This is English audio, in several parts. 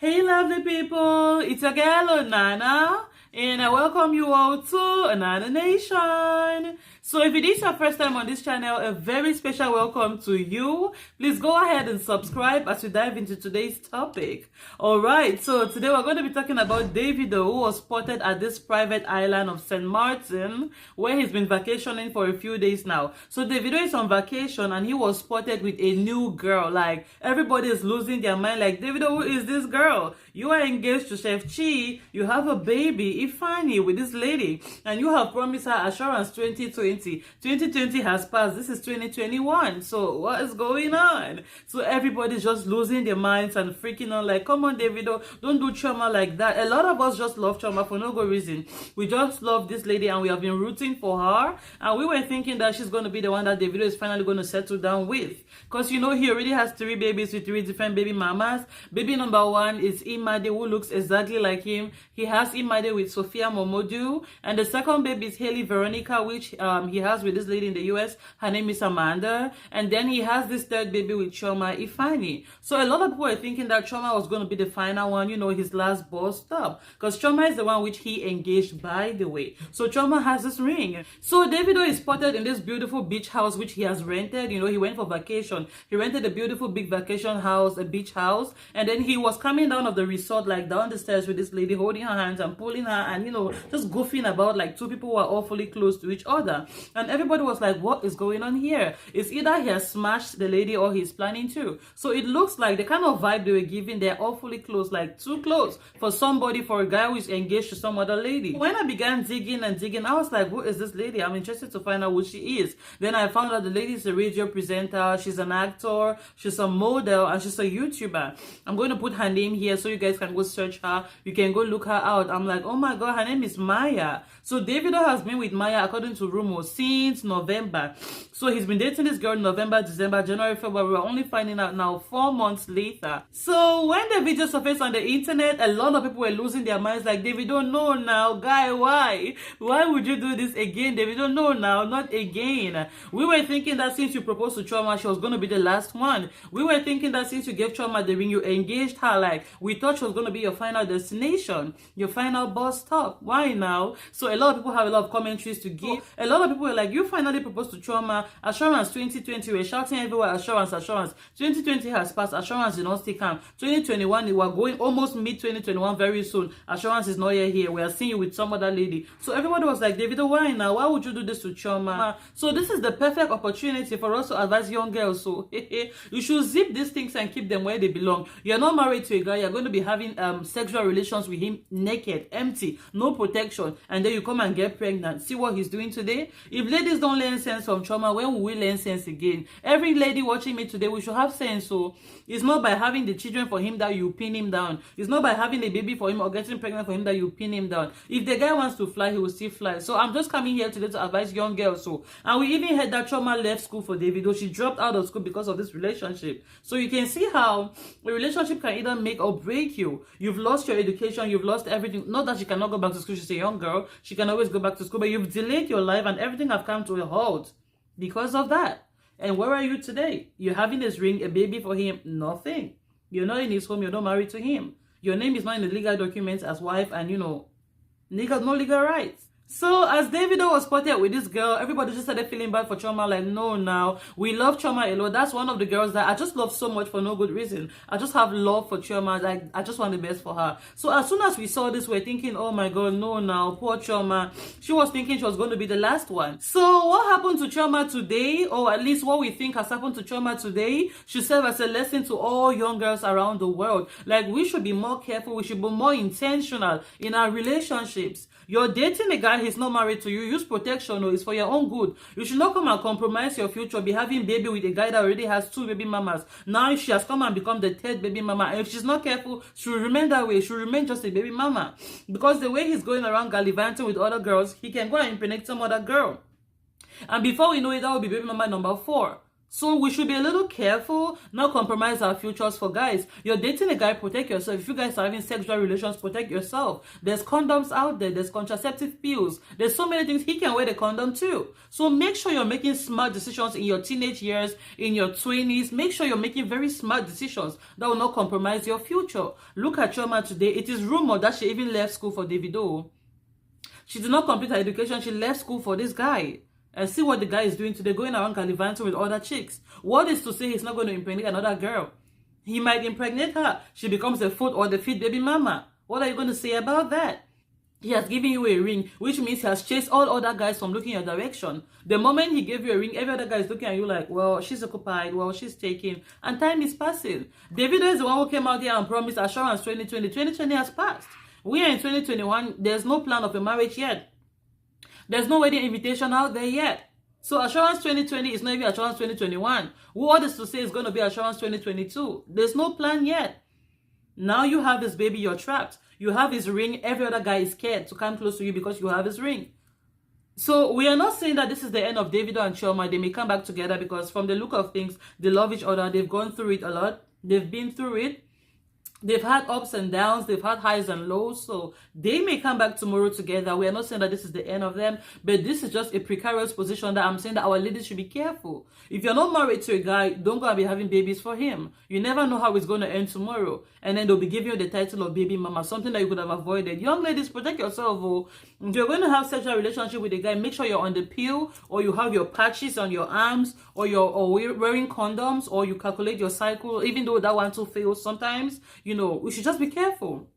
Hey lovely people, it's your girl Nana, and I welcome you all to Nana Nation. So if it is your first time on this channel, a very special welcome to you. Please go ahead and subscribe as we dive into today's topic. Alright, so today we're going to be talking about Davido, who was spotted at this private island of St. Martin, where he's been vacationing for a few days now. So Davido is on vacation and he was spotted with a new girl. Like, everybody is losing their mind, like, Davido, who is this girl? You are engaged to Chef Chi, you have a baby, Ifeanyi, with this lady, and you have promised her assurance 2020. 2020 has passed, this is 2021, so what is going on? So everybody's just losing their minds and freaking out, like, come on Davido, don't do Chioma like that. A lot of us just love Chioma for no good reason. We just love this lady and we have been rooting for her, and we were thinking that she's going to be the one that Davido is finally going to settle down with, because you know he already has 3 babies with 3 different baby mamas. Baby number 1 is Imade, who looks exactly like him. He has Imade with Sophia Momodu, and the second baby is Haley Veronica, which he has with this lady in the US. Her name is Amanda, and then he has this 3rd baby with Chioma, Ifeanyi. So a lot of people are thinking that Chioma was going to be the final one, you know, his last boss stop, because Chioma is the one which he engaged, by the way. So Chioma has this ring. So Davido is spotted in this beautiful beach house which he has rented. You know, he went for vacation. He rented a beautiful big vacation house, a beach house, and then he was coming down of the resort, like down the stairs with this lady, holding her hands and pulling her, and you know, just goofing about, like 2 people who are awfully close to each other. And everybody was like, what is going on here? It's either he has smashed the lady or he's planning to. So it looks like the kind of vibe they were giving, they're awfully close, like too close for somebody, for a guy who is engaged to some other lady. When I began digging and digging, I was like, who is this lady? I'm interested to find out who she is. Then I found out the lady is a radio presenter, she's an actor, she's a model, and she's a YouTuber. I'm going to put her name here so you guys can go search her. You can go look her out. I'm like, oh my god, her name is Mya. So Davido has been with Mya, according to rumors, since November. So he's been dating this girl in November, December, January, February. We're only finding out now 4 months later. So when the video surfaced on the internet, a lot of people were losing their minds, like, Davido, no now, guy, why would you do this again? Davido, no now, not again. We were thinking that since you proposed to Chioma, she was going to be the last one. We were thinking that since you gave Chioma the ring, you engaged her, like, we thought she was going to be your final destination, your final bus stop. Why now? So a lot of people have a lot of commentaries to give. A lot of people were like, you finally proposed to Chioma, assurance 2020, we're shouting everywhere, assurance, assurance. 2020 has passed, assurance did not still come. 2021, we're going almost mid-2021 very soon. Assurance is not yet here. We are seeing you with some other lady. So everybody was like, Davido, why now? Why would you do this to Chioma? So this is the perfect opportunity for us to advise young girls. So you should zip these things and keep them where they belong. You're not married to a guy, you're going to be having sexual relations with him naked, empty, no protection, and then you come and get pregnant. See what he's doing today? If ladies don't learn sense from Chioma, when will we learn sense again? Every lady watching me today, we should have sense. So it's not by having the children for him that you pin him down. It's not by having a baby for him or getting pregnant for him that you pin him down. If the guy wants to fly, he will still fly. So I'm just coming here today to advise young girls. So, and we even heard that Chioma left school for Davido. She dropped out of school because of this relationship. So you can see how a relationship can either make or break you. You've lost your education, you've lost everything. Not that she cannot go back to school, she's a young girl, she can always go back to school, but you've delayed your life and everything have come to a halt because of that. And where are you today? You're having this ring, a baby for him, nothing. You're not in his home, you're not married to him. Your name is not in the legal documents as wife, and you know, no legal rights. So as Davido was spotted with this girl, everybody just started feeling bad for Chioma, like, no now, we love Chioma a lot. That's one of the girls that I just love so much for no good reason. I just have love for Chioma, like, I just want the best for her. So as soon as we saw this, we're thinking, oh my god, no now, poor Chioma. She was thinking she was going to be the last one. So what happened to Chioma today, or at least what we think has happened to Chioma today, should serve as a lesson to all young girls around the world. Like, we should be more careful, we should be more intentional in our relationships. You're dating a guy, he's not married to you, use protection, or it's for your own good. You should not come and compromise your future, be having baby with a guy that already has 2 baby mamas. Now she has come and become the 3rd baby mama, and if she's not careful, she will remain that way. She will remain just a baby mama. Because the way he's going around gallivanting with other girls, he can go and impregnate some other girl. And before we know it, that will be baby mama number 4. So we should be a little careful, not compromise our futures for guys. You're dating a guy, protect yourself. If you guys are having sexual relations, protect yourself. There's condoms out there. There's contraceptive pills. There's so many things. He can wear the condom too. So make sure you're making smart decisions in your teenage years, in your 20s. Make sure you're making very smart decisions that will not compromise your future. Look at Chioma today. It is rumored that she even left school for Davido. She did not complete her education. She left school for this guy. And see what the guy is doing today, going around gallivanting with other chicks. What is to say he's not going to impregnate another girl? He might impregnate her. She becomes the fourth or the fifth baby mama. What are you going to say about that? He has given you a ring, which means he has chased all other guys from looking your direction. The moment he gave you a ring, every other guy is looking at you like, well, she's occupied, well, she's taking, and time is passing. Davido is the one who came out here and promised assurance 2020. 2020 has passed. We are in 2021. There's no plan of a marriage yet. There's no wedding invitation out there yet. So Assurance 2020 is not even Assurance 2021. What is to say is going to be Assurance 2022? There's no plan yet. Now you have this baby, you're trapped. You have his ring. Every other guy is scared to come close to you because you have his ring. So we are not saying that this is the end of Davido and Chioma. They may come back together because from the look of things, they love each other. They've gone through it a lot. They've been through it. They've had ups and downs, they've had highs and lows, so they may come back tomorrow together. We are not saying that this is the end of them, but this is just a precarious position that I'm saying that our ladies should be careful. If you're not married to a guy, don't go and be having babies for him. You never know how it's going to end tomorrow. And then they'll be giving you the title of baby mama, something that you could have avoided. Young ladies, protect yourself. Oh. If you're going to have sexual relationship with a guy, make sure you're on the pill, or you have your patches on your arms, or you're wearing condoms, or you calculate your cycle, even though that one too fails sometimes. You know, we should just be careful.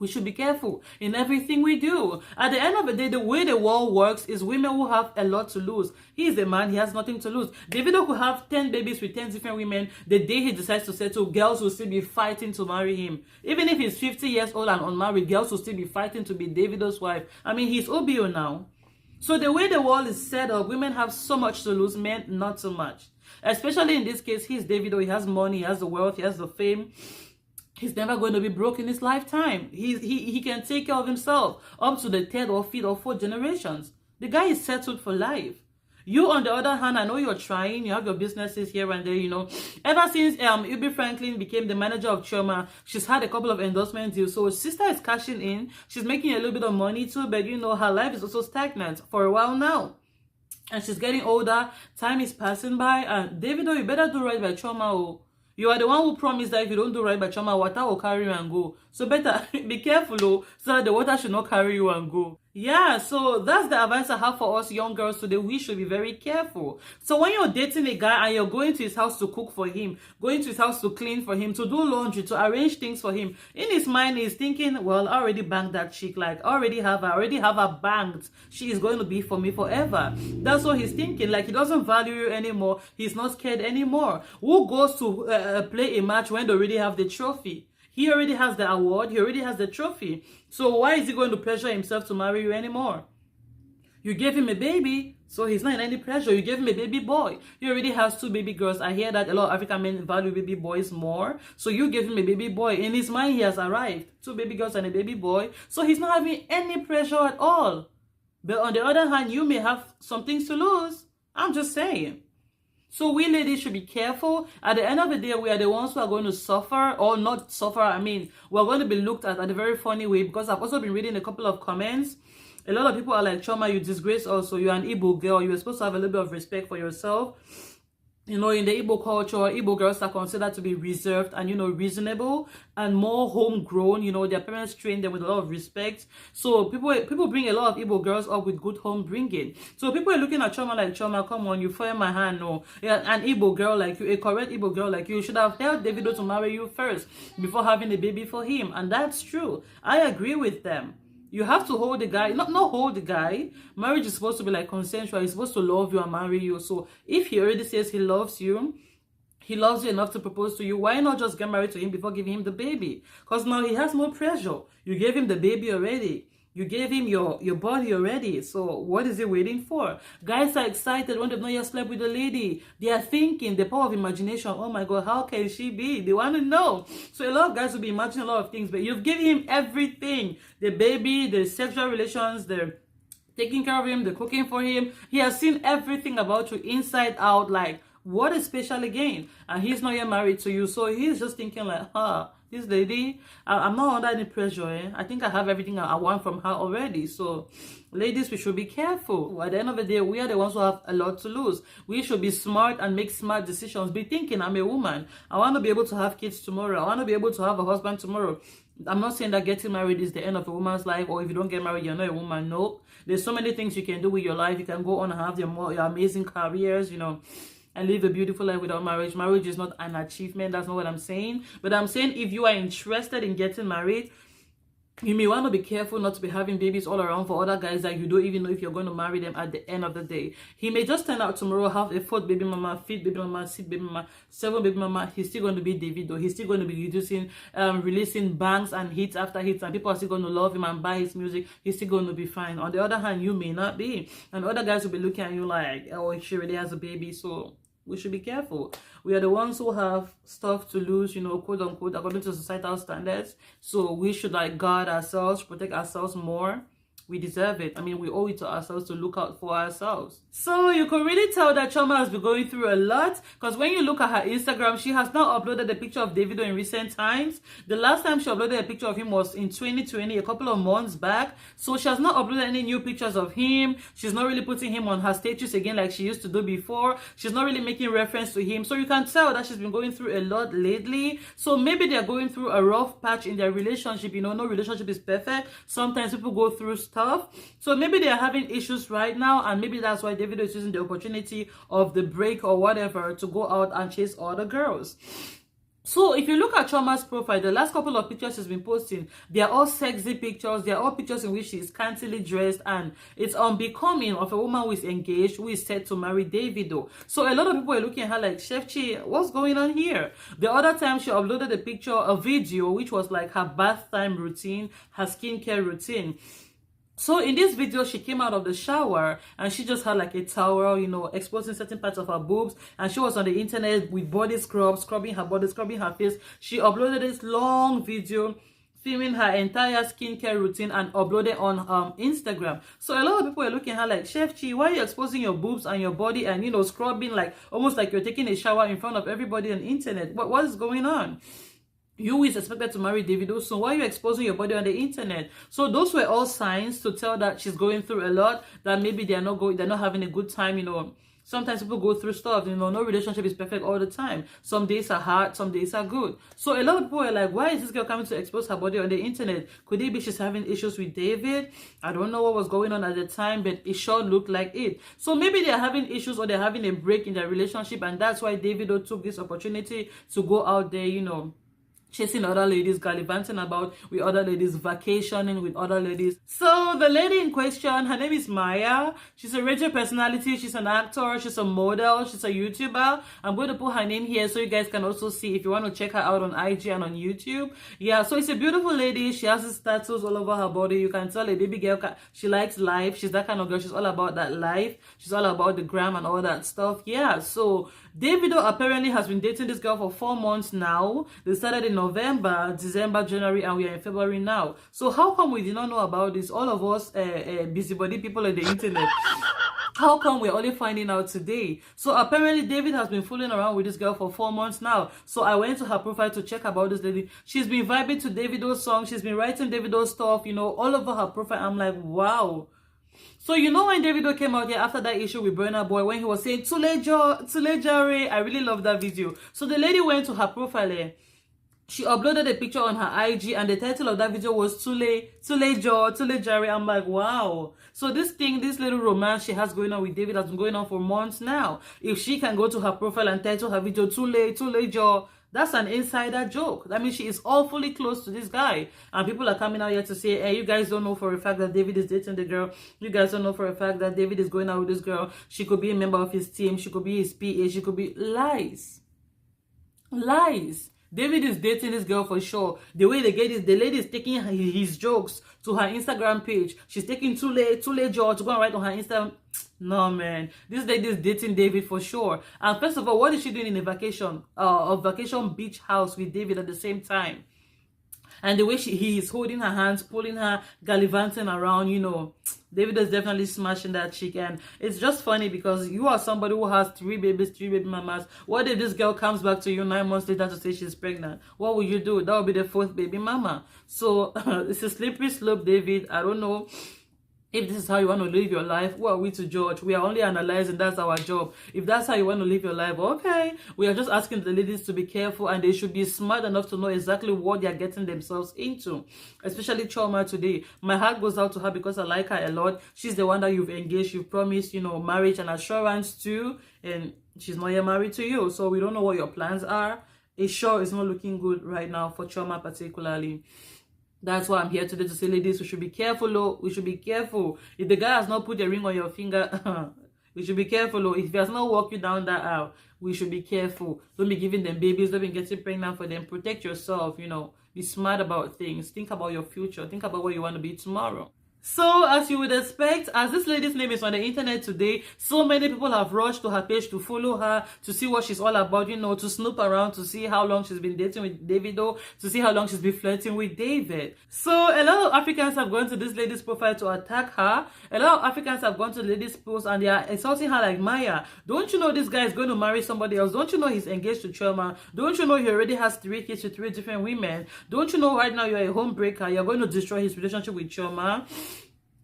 We should be careful in everything we do. At the end of the day, the way the world works is women will have a lot to lose. He is a man, he has nothing to lose. Davido could have 10 babies with 10 different women. The day he decides to settle, girls will still be fighting to marry him. Even if he's 50 years old and unmarried, girls will still be fighting to be Davido's wife. I mean, he's OBO now. So the way the world is set up, women have so much to lose, men not so much. Especially in this case, he's Davido, he has money, he has the wealth, he has the fame. He's never going to be broke in his lifetime. He can take care of himself up to the third or fifth or fourth generations. The guy is settled for life. You, on the other hand, I know you're trying. You have your businesses here and there, you know. Ever since Ubi Franklin became the manager of Chioma, she's had a couple of endorsement deals. So sister is cashing in. She's making a little bit of money too, but you know, her life is also stagnant for a while now. And she's getting older. Time is passing by. And Davido, you better do right by Chioma. Oh. You are the one who promised that if you don't do right by Chioma, water will carry you and go. So better be careful, oh, so that the water should not carry you and go. Yeah, so that's the advice I have for us young girls today. We should be very careful. So when you're dating a guy and you're going to his house to cook for him, going to his house to clean for him, to do laundry, to arrange things for him, in his mind he's thinking, well, I already banged that chick. Like, I already have her banged. She is going to be for me forever. That's what he's thinking. Like, he doesn't value you anymore. He's not scared anymore. Who goes to play a match when they already have the trophy? He already has the award. He already has the trophy. So why is he going to pressure himself to marry you anymore? You gave him a baby, so he's not in any pressure. You gave him a baby boy. He already has 2 baby girls. I hear that a lot of African men value baby boys more. So you gave him a baby boy. In his mind, he has arrived. 2 baby girls and a baby boy. So he's not having any pressure at all. But on the other hand, you may have some things to lose. I'm just saying. So we ladies should be careful. At the end of the day, we are the ones who are going to suffer, or not suffer. I mean, we're going to be looked at a very funny way, because I've also been reading a couple of comments. A lot of people are like, Chioma, you disgrace also. You're an Igbo girl. You're supposed to have a little bit of respect for yourself. You know, in the Igbo culture, Igbo girls are considered to be reserved and, you know, reasonable and more homegrown. You know, their parents train them with a lot of respect. So people bring a lot of Igbo girls up with good home bringing. So people are looking at Chioma like, Chioma, come on, you fire my hand. No, yeah, an Igbo girl like you, a correct Igbo girl like you should have helped Davido to marry you first before having a baby for him. And that's true. I agree with them. You have to hold the guy, not hold the guy. Marriage is supposed to be like consensual. He's supposed to love you and marry you. So if he already says he loves you enough to propose to you, why not just get married to him before giving him the baby? Because now he has no pressure. You gave him the baby already. You gave him your body already. So what is he waiting for? Guys are excited when they've not yet slept with a lady. They are thinking, the power of imagination. Oh my God, how can she be? They want to know. So a lot of guys will be imagining a lot of things, but you've given him everything. The baby, the sexual relations, the taking care of him, the cooking for him. He has seen everything about you inside out. Like, What is special again? And he's not yet married to you, so he's just thinking like, this lady, I'm not under any pressure. I think I have everything I want from her already. So ladies, we should be careful. At the end of the day, we are the ones who have a lot to lose. We should be smart and make smart decisions. Be thinking, I'm a woman. I want to be able to have kids tomorrow. I want to be able to have a husband tomorrow. I'm not saying that getting married is the end of a woman's life, or if you don't get married, you're not a woman. No. There's so many things you can do with your life. You can go on and have your amazing careers, and live a beautiful life without marriage. Marriage is not an achievement. That's not what I'm saying. But I'm saying if you are interested in getting married, you may want to be careful not to be having babies all around for other guys that you don't even know if you're going to marry them at the end of the day. He may just turn out tomorrow, have a fourth baby mama, fifth baby mama, sixth baby mama, seventh baby mama. He's still going to be Davido. He's still going to be releasing bangs and hits after hits, and people are still going to love him and buy his music. He's still going to be fine. On the other hand, you may not be. And other guys will be looking at you like, oh, she really has a baby, so we should be careful. We are the ones who have stuff to lose, quote unquote, according to societal standards. So we should guard ourselves, protect ourselves more. We deserve it. I mean, we owe it to ourselves to look out for ourselves. So you can really tell that Chioma has been going through a lot, because when you look at her Instagram, she has not uploaded a picture of Davido in recent times. The last time she uploaded a picture of him was in 2020, a couple of months back. So she has not uploaded any new pictures of him. She's not really putting him on her status again like she used to do before. She's not really making reference to him. So you can tell that she's been going through a lot lately. So maybe they're going through a rough patch in their relationship. No relationship is perfect. Sometimes people go through stuff. So maybe they're having issues right now, and maybe that's why Davido is using the opportunity of the break or whatever to go out and chase other girls. So if you look at Chioma's profile, the last couple of pictures she's been posting, they're all sexy pictures. They're all pictures in which she's scantily dressed, and it's unbecoming of a woman who is engaged, who is set to marry Davido. So a lot of people are looking at her like, Chef Chi, what's going on here? The other time she uploaded a video, which was like her bath time routine, her skincare routine. So in this video, she came out of the shower and she just had like a towel, exposing certain parts of her boobs. And she was on the internet with body scrub, scrubbing her body, scrubbing her face. She uploaded this long video filming her entire skincare routine and uploaded on Instagram. So a lot of people are looking at her like, Chef Chi, why are you exposing your boobs and your body and, scrubbing like almost like you're taking a shower in front of everybody on the internet? What is going on? You is expected to marry Davido, so why are you exposing your body on the internet? So those were all signs to tell that she's going through a lot, that maybe they're not having a good time, Sometimes people go through stuff, no relationship is perfect all the time. Some days are hard, some days are good. So a lot of people are like, why is this girl coming to expose her body on the internet? Could it be she's having issues with David? I don't know what was going on at the time, but it sure looked like it. So maybe they're having issues or they're having a break in their relationship, and that's why Davido took this opportunity to go out there, chasing other ladies, gallivanting about with other ladies, vacationing with other ladies. So the lady in question, her name is Mya. She's a radio personality, she's an actor, she's a model, she's a YouTuber. I'm going to put her name here so you guys can also see if you want to check her out on IG and on YouTube. Yeah, so it's a beautiful lady. She has these tattoos all over her body. You can tell a baby girl, she likes life. She's that kind of girl. She's all about that life. She's all about the gram and all that stuff. Yeah, so Davido apparently has been dating this girl for 4 months now. They started in November, December, January, and we are in February now. So how come we did not know about this? All of us busybody people on the internet. How come we're only finding out today? So apparently David has been fooling around with this girl for 4 months now. So I went to her profile to check about this lady. She's been vibing to Davido's song. She's been writing Davido's stuff, all over her profile. I'm like, wow. So when Davido came out here after that issue with Burna Boy, when he was saying Tule Jare, I really love that video. So the lady went to her profile. She uploaded a picture on her IG, and the title of that video was Tule Jare. I'm like, wow. So this little romance she has going on with David has been going on for months now. If she can go to her profile and title her video Tule Jare, that's an insider joke. I mean, she is awfully close to this guy. And people are coming out here to say, hey, you guys don't know for a fact that David is dating the girl. You guys don't know for a fact that David is going out with this girl. She could be a member of his team. She could be his PA. She could be... Lies. David is dating this girl for sure. The way they get it, the lady is taking his jokes to her Instagram page. She's taking Tule Jare to go and write on her Instagram. No, man. This lady is dating David for sure. And first of all, what is she doing in a vacation beach house with David at the same time? And the way he is holding her hands, pulling her, gallivanting around, you know, David is definitely smashing that chick. And it's just funny because you are somebody who has 3 babies, 3 baby mamas. What if this girl comes back to you 9 months later to say she's pregnant? What will you do? That will be the 4th baby mama. So it's a slippery slope, David. I don't know if this is how you want to live your life. Who are we to judge? We are only analyzing. That's our job. If that's how you want to live your life, okay. We are just asking the ladies to be careful, and they should be smart enough to know exactly what they are getting themselves into. Especially Chioma today. My heart goes out to her because I like her a lot. She's the one that you've engaged, you've promised, you know, marriage and assurance to, and she's not yet married to you. So we don't know what your plans are. It sure is not looking good right now for Chioma particularly. That's why I'm here today to say, ladies, we should be careful, oh. We should be careful. If the guy has not put a ring on your finger, we should be careful, oh. If he has not walked you down that aisle, we should be careful. Don't be giving them babies. Don't be getting pregnant for them. Protect yourself, you know. Be smart about things. Think about your future. Think about where you want to be tomorrow. So, as you would expect, as this lady's name is on the internet today, so many people have rushed to her page to follow her, to see what she's all about, you know, to snoop around, to see how long she's been dating with Davido, to see how long she's been flirting with David. So, a lot of Africans have gone to this lady's profile to attack her. A lot of Africans have gone to the lady's post and they are insulting her like, Mya, don't you know this guy is going to marry somebody else? Don't you know he's engaged to Chioma? Don't you know he already has 3 kids with 3 different women? Don't you know right now you're a homebreaker? You're going to destroy his relationship with Chioma?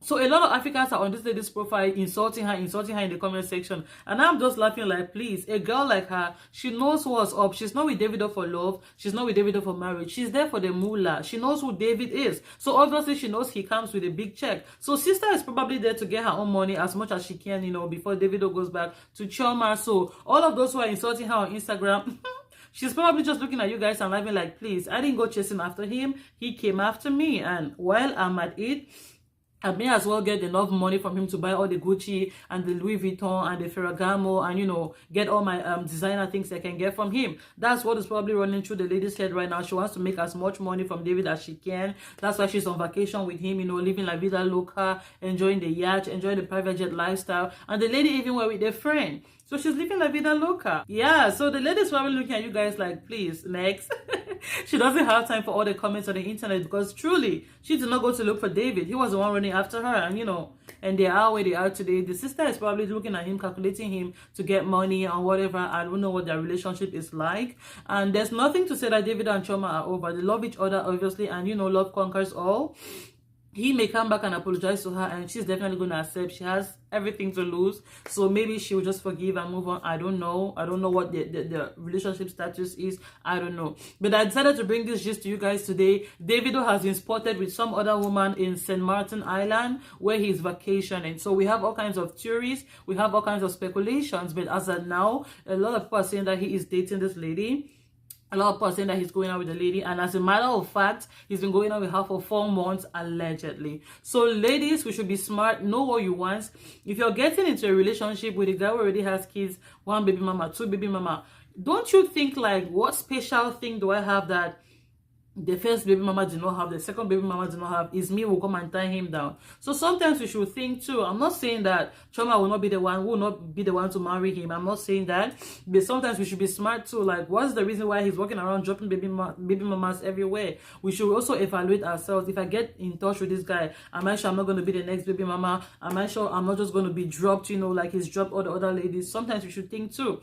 So a lot of Africans are on this lady's profile insulting her in the comment section. And I'm just laughing like, please, a girl like her, she knows what's up. She's not with Davido for love. She's not with Davido for marriage. She's there for the moolah. She knows who David is. So obviously she knows he comes with a big check. So sister is probably there to get her own money as much as she can, you know, before Davido goes back to Chioma. So all of those who are insulting her on Instagram, she's probably just looking at you guys and laughing like, please, I didn't go chasing after him. He came after me. And while I'm at it, I may as well get enough money from him to buy all the Gucci and the Louis Vuitton and the Ferragamo and, you know, get all my designer things I can get from him. That's what is probably running through the lady's head right now. She wants to make as much money from David as she can. That's why she's on vacation with him, you know, living la vida loca, enjoying the yacht, enjoying the private jet lifestyle. And the lady even went with a friend. So she's living la vida loca. Yeah, so the lady's probably looking at you guys like, please, next. She doesn't have time for all the comments on the internet because truly, she did not go to look for David. He was the one running after her, and you know, and they are where they are today. The sister is probably looking at him, calculating him to get money or whatever. I don't know what their relationship is like. And there's nothing to say that David and Chioma are over. They love each other, obviously, and you know, love conquers all. He may come back and apologize to her, and she's definitely going to accept. She has everything to lose, so maybe she will just forgive and move on. I don't know what the relationship status is. I don't know, but I decided to bring this gist to you guys today. Davido has been spotted with some other woman in St. Martin Island where he's vacationing. So we have all kinds of theories, we have all kinds of speculations, but as of now, a lot of people are saying that he is dating this lady. A lot of people are saying that he's going out with the lady, and as a matter of fact, he's been going out with her for 4 months, allegedly. So ladies, we should be smart, know what you want. If you're getting into a relationship with a guy who already has kids, 1 baby mama, 2 baby mama, don't you think like, what special thing do I have that the first baby mama did not have, the second baby mama did not have? Is me will come and tie him down. So sometimes we should think too. I'm not saying that Chioma will not be the one to marry him. I'm not saying that, but sometimes we should be smart too. Like, what's the reason why he's walking around dropping baby mamas everywhere? We should also evaluate ourselves. If I get in touch with this guy, am I sure I'm not going to be the next baby mama? Am I sure I'm not just going to be dropped, you know, like he's dropped all the other ladies? Sometimes we should think too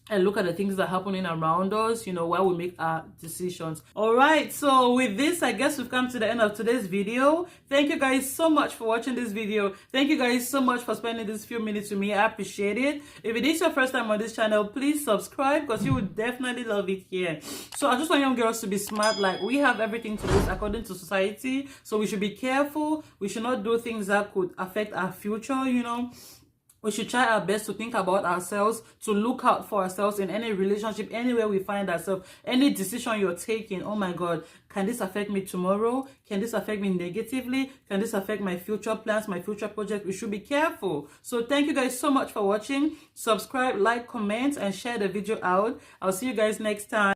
and look at the things that are happening around us, you know, while we make our decisions. All right, so with this, I guess we've come to the end of today's video. Thank you guys so much for watching this video. Thank you guys so much for spending this few minutes with me. I appreciate it. If it is your first time on this channel, please subscribe because you would definitely love it here. So I just want young girls to be smart. Like, we have everything to lose according to society, so we should be careful. We should not do things that could affect our future, you know. We should try our best to think about ourselves, to look out for ourselves in any relationship, anywhere we find ourselves, any decision you're taking. Oh my God, can this affect me tomorrow? Can this affect me negatively? Can this affect my future plans, my future project? We should be careful. So thank you guys so much for watching. Subscribe, like, comment, and share the video out. I'll see you guys next time.